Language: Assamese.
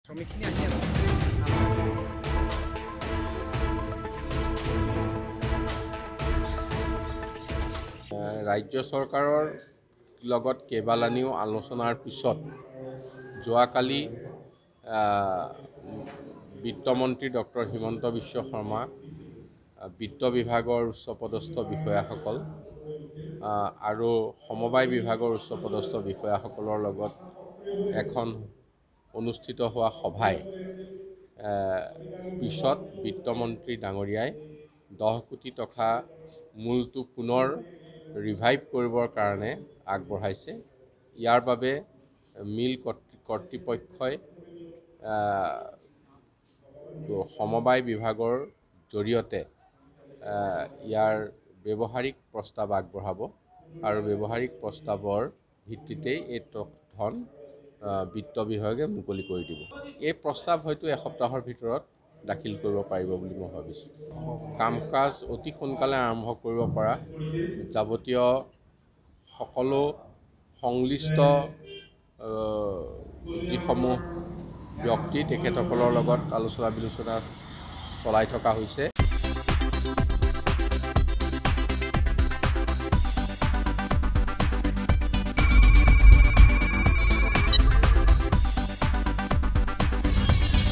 শ্ৰমিকখিনি আহি আছে। ৰাজ্য চৰকাৰৰ লগত কেইবালানিও আলোচনাৰ পিছত যোৱাকালি বিত্তমন্ত্ৰী ডক্টৰ হিমন্ত বিশ্ব শৰ্মা, বিত্ত বিভাগৰ উচ্চপদস্থ বিষয়াসকল আৰু সমবায় বিভাগৰ উচ্চপদস্থ বিষয়াসকলৰ লগত এখন অনুষ্ঠিত হোৱা সভাই পিছত বিত্তমন্ত্ৰী ডাঙৰীয়াই 10 কোটি টকা মূলটো পুনৰ ৰিভাইভ কৰিবৰ কাৰণে আগবঢ়াইছে। ইয়াৰ বাবে মিল কৰ্তৃপক্ষই সমবায় বিভাগৰ জৰিয়তে ইয়াৰ ব্যৱহাৰিক প্ৰস্তাৱ আগবঢ়াব আৰু ব্যৱহাৰিক প্ৰস্তাৱৰ ভিত্তিতেই এই ধন বিত্ত বিভাগে মুকলি কৰি দিব। এই প্ৰস্তাৱ হয়তো এসপ্তাহৰ ভিতৰত দাখিল কৰিব পাৰিব বুলি মই ভাবিছোঁ। কাম কাজ অতি সোনকালে আৰম্ভ কৰিব পৰা যাৱতীয় সকলো সংশ্লিষ্ট যিসমূহ ব্যক্তি তেখেতসকলৰ লগত আলোচনা বিলোচনা চলাই থকা হৈছে।